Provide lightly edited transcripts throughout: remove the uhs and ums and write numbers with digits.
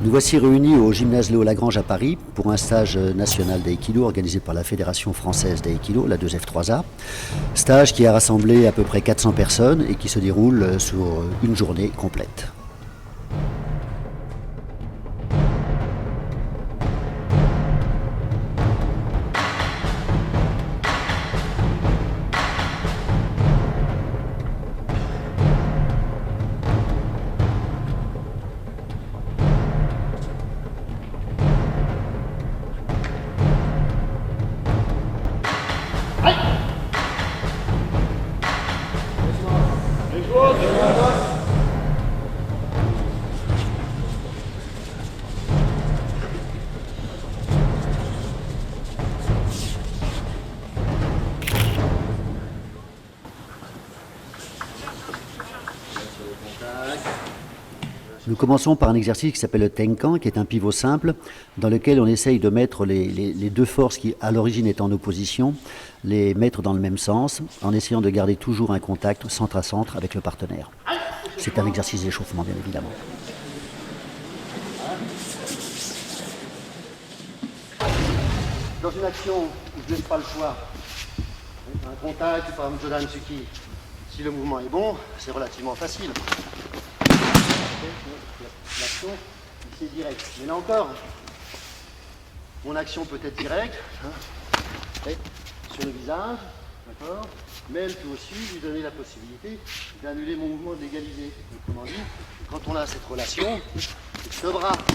Nous voici réunis au gymnase Léo Lagrange à Paris pour un stage national d'aïkido organisé par la Fédération française d'aïkido, la 2F3A. Stage qui a rassemblé à peu près 400 personnes et qui se déroule sur une journée complète. Nous commençons par un exercice qui s'appelle le Tenkan, qui est un pivot simple, dans lequel on essaye de mettre les deux forces qui, à l'origine, étaient en opposition, les mettre dans le même sens, en essayant de garder toujours un contact centre à centre avec le partenaire. C'est un exercice d'échauffement, bien évidemment. Dans une action où je n'ai pas le choix, un contact, par exemple Jodan Suki, si le mouvement est bon, c'est relativement facile. L'action, ici est directe. Mais là encore, mon action peut être directe, sur le visage, d'accord, mais elle peut aussi lui donner la possibilité d'annuler mon mouvement, d'égaliser. Autrement dit, quand on a cette relation, c'est ce bras qui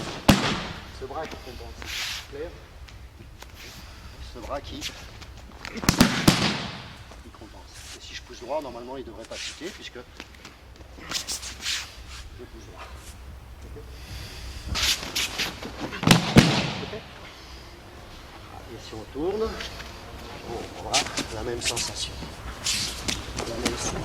compense. Clair ? Ce bras qui compense. Et si je pousse droit, normalement, il ne devrait pas piquer, puisque je pousse droit. Et si on tourne, on aura la même sensation. La même sensation.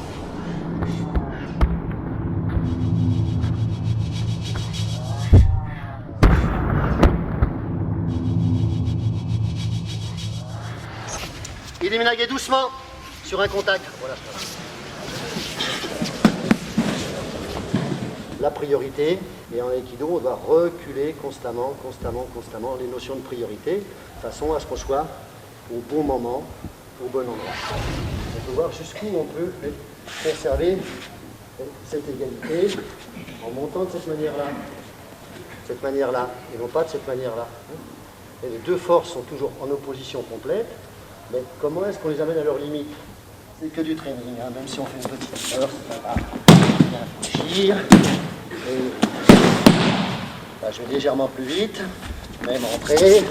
Il déménague doucement sur un contact. Voilà. La priorité, et en aïkido, on doit reculer constamment les notions de priorité, de façon à ce qu'on soit au bon moment, au bon endroit. On peut voir jusqu'où on peut conserver cette égalité en montant de cette manière-là, et non pas de cette manière-là. Et les deux forces sont toujours en opposition complète, mais comment est-ce qu'on les amène à leur limite? C'est que du training, hein, même si on fait une petite erreur, c'est pas grave. Bien réfléchir. Là, je vais légèrement plus vite, même rentrer,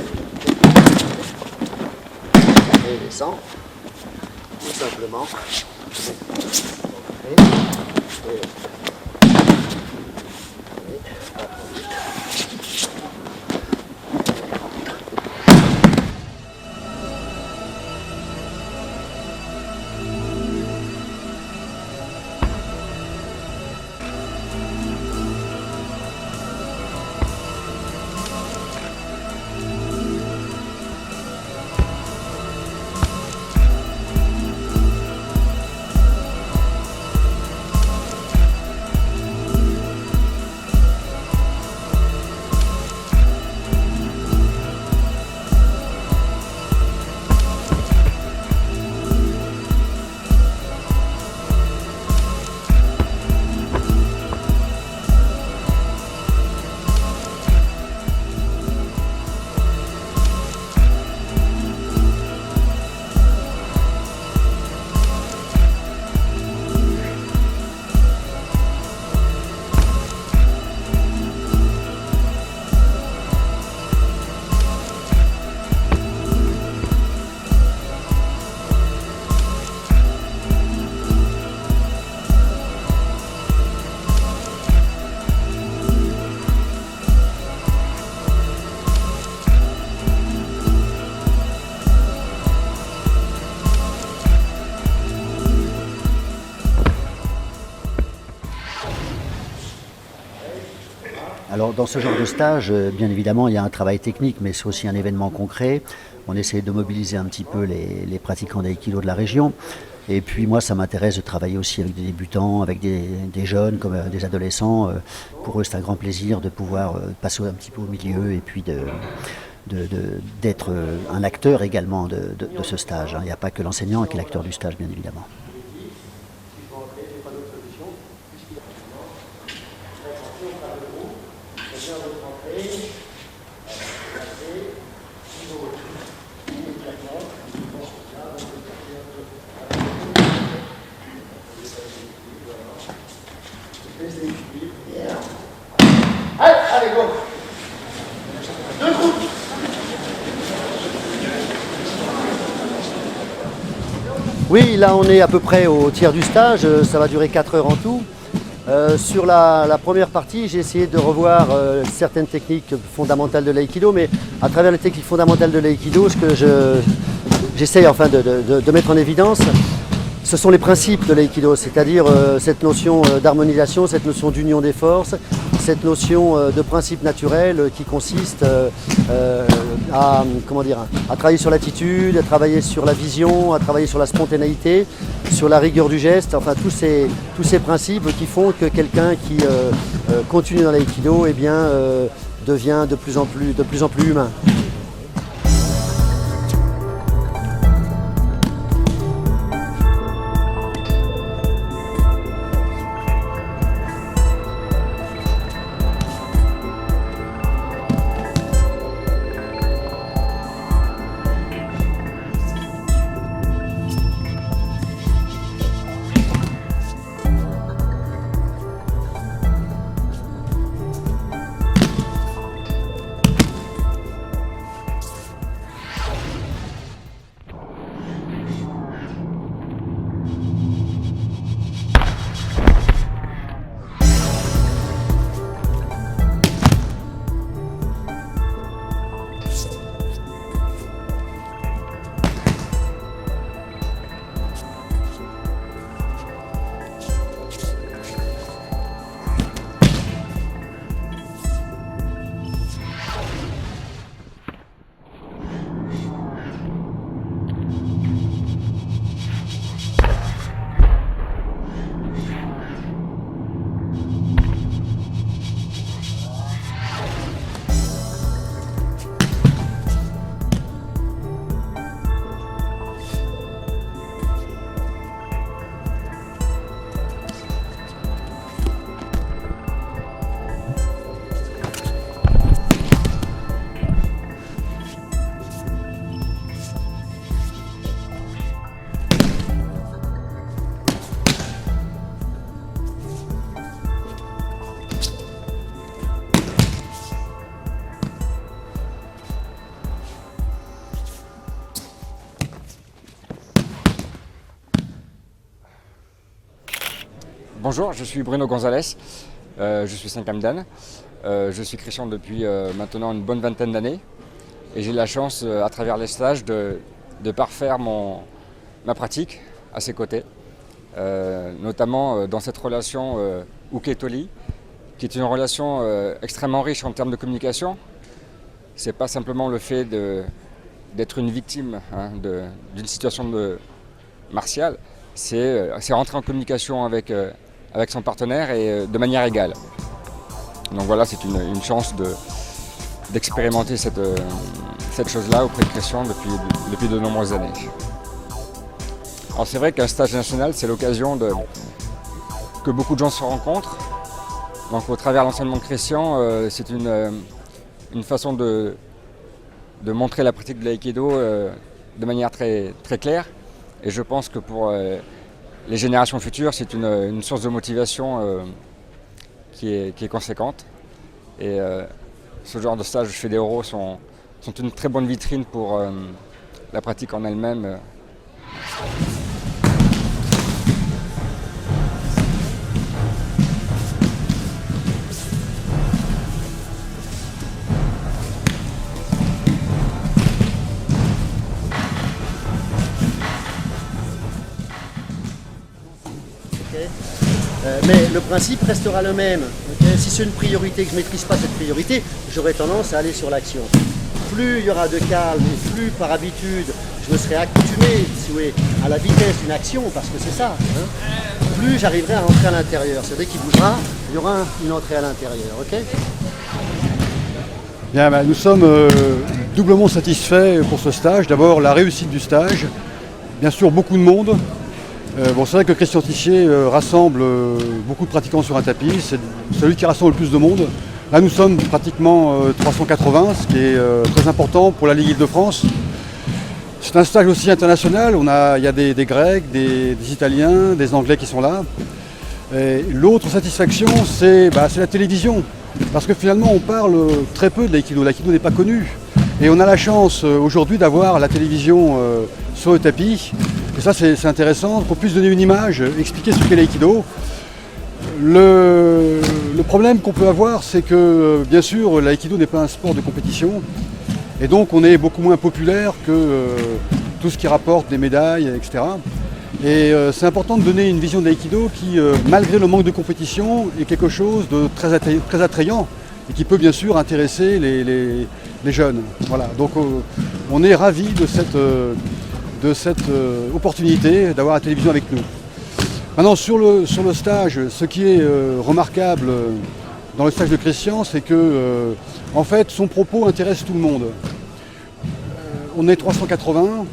et descend, tout simplement, Alors dans ce genre de stage, bien évidemment, il y a un travail technique, mais c'est aussi un événement concret. On essaie de mobiliser un petit peu les pratiquants d'aïkido de la région. Et puis moi, ça m'intéresse de travailler aussi avec des débutants, avec des jeunes, comme des adolescents. Pour eux, c'est un grand plaisir de pouvoir passer un petit peu au milieu et puis d'être un acteur également de ce stage. Il n'y a pas que l'enseignant qui est l'acteur du stage, bien évidemment. Allez, go. Deux groupes. Oui, là on est à peu près au tiers du stage, ça va durer 4 heures en tout. Sur la première partie, j'ai essayé de revoir certaines techniques fondamentales de l'aïkido, mais à travers les techniques fondamentales de l'aïkido, ce que j'essaye enfin de mettre en évidence, ce sont les principes de l'aïkido, c'est-à-dire cette notion d'harmonisation, cette notion d'union des forces, cette notion de principe naturel qui consiste à travailler sur l'attitude, à travailler sur la vision, à travailler sur la spontanéité, sur la rigueur du geste, enfin tous ces principes qui font que quelqu'un qui continue dans l'aïkido devient de plus en plus humain. Bonjour, je suis Bruno Gonzalez, je suis 5e dan. Je suis chrétien depuis maintenant une bonne vingtaine d'années et j'ai la chance à travers les stages de parfaire ma pratique à ses côtés, notamment dans cette relation Uke-Toli, qui est une relation extrêmement riche en termes de communication. C'est pas simplement le fait d'être une victime d'une situation martiale, c'est rentrer en communication avec son partenaire et de manière égale. Donc voilà, c'est une chance d'expérimenter cette chose-là auprès de Christian depuis de nombreuses années. Alors c'est vrai qu'un stage national, c'est l'occasion que beaucoup de gens se rencontrent. Donc au travers de l'enseignement de Christian, c'est une façon de montrer la pratique de l'aïkido de manière très, très claire. Et je pense que pour les générations futures, c'est une source de motivation qui est conséquente. Et ce genre de stages fédéraux sont une très bonne vitrine pour la pratique en elle-même. Mais le principe restera le même. Okay, si c'est une priorité que je ne maîtrise pas cette priorité, j'aurai tendance à aller sur l'action. Plus il y aura de calme, et plus par habitude je je me serais accoutumé si vous voulez, à la vitesse d'une action, parce que c'est ça, hein, plus j'arriverai à entrer à l'intérieur. C'est dès qu'il bougera, il y aura une entrée à l'intérieur, ok? Bien, nous sommes doublement satisfaits pour ce stage. D'abord, la réussite du stage. Bien sûr, beaucoup de monde. C'est vrai que Christian Tichier rassemble beaucoup de pratiquants sur un tapis. C'est celui qui rassemble le plus de monde. Là, nous sommes pratiquement 380, ce qui est très important pour la Ligue Île-de-France. C'est un stage aussi international. Il y a des Grecs, des Italiens, des Anglais qui sont là. L'autre satisfaction, c'est la télévision. Parce que finalement, on parle très peu de l'aïkido. L'aïkido n'est pas connu. Et on a la chance aujourd'hui d'avoir la télévision sur le tapis. Et ça, c'est intéressant, qu'on puisse donner une image, expliquer ce qu'est l'aïkido. Le problème qu'on peut avoir, c'est que, bien sûr, l'aïkido n'est pas un sport de compétition. Et donc, on est beaucoup moins populaire que tout ce qui rapporte des médailles, etc. Et c'est important de donner une vision de l'aïkido qui, malgré le manque de compétition, est quelque chose de très attrayant et qui peut bien sûr intéresser les jeunes. Voilà. Donc on est ravis de cette opportunité d'avoir la télévision avec nous. Maintenant sur le stage, ce qui est remarquable dans le stage de Christian, c'est que en fait son propos intéresse tout le monde. On est 380.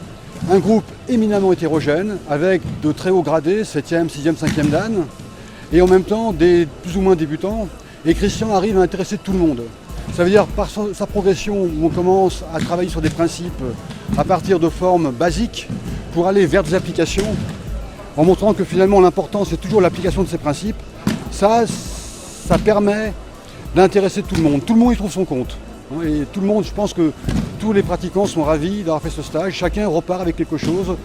Un groupe éminemment hétérogène, avec de très hauts gradés, 7e, 6e, 5e dan, et en même temps des plus ou moins débutants. Et Christian arrive à intéresser tout le monde. Ça veut dire par sa progression où on commence à travailler sur des principes à partir de formes basiques pour aller vers des applications, en montrant que finalement l'important c'est toujours l'application de ces principes. Ça permet d'intéresser tout le monde. Tout le monde y trouve son compte. Et tout le monde, je pense que tous les pratiquants sont ravis d'avoir fait ce stage. Chacun repart avec quelque chose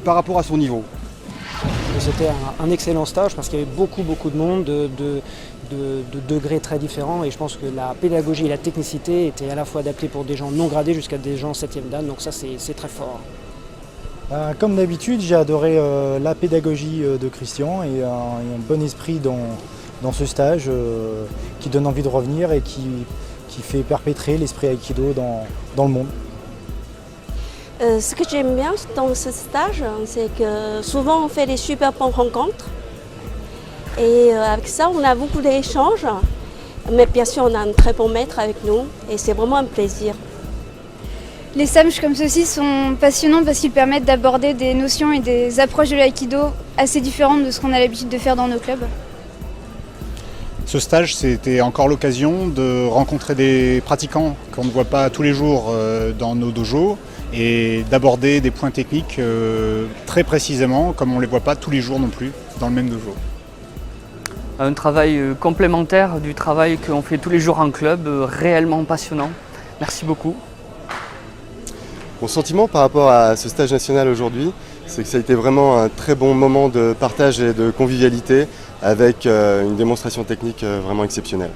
par rapport à son niveau. C'était un excellent stage parce qu'il y avait beaucoup de monde, de degrés très différents. Et je pense que la pédagogie et la technicité étaient à la fois adaptées pour des gens non gradés jusqu'à des gens 7e dan. Donc ça, c'est très fort. Comme d'habitude, j'ai adoré la pédagogie de Christian et un bon esprit dans ce stage qui donne envie de revenir et qui fait perpétrer l'esprit aïkido dans le monde. Ce que j'aime bien dans ce stage, c'est que souvent on fait des super bonnes rencontres. Et avec ça, on a beaucoup d'échanges. Mais bien sûr, on a un très bon maître avec nous et c'est vraiment un plaisir. Les stages comme ceux-ci sont passionnants parce qu'ils permettent d'aborder des notions et des approches de l'aïkido assez différentes de ce qu'on a l'habitude de faire dans nos clubs. Ce stage, c'était encore l'occasion de rencontrer des pratiquants qu'on ne voit pas tous les jours dans nos dojos et d'aborder des points techniques très précisément, comme on ne les voit pas tous les jours non plus dans le même dojo. Un travail complémentaire du travail qu'on fait tous les jours en club, réellement passionnant. Merci beaucoup. Mon sentiment par rapport à ce stage national aujourd'hui, c'est que ça a été vraiment un très bon moment de partage et de convivialité avec une démonstration technique vraiment exceptionnelle.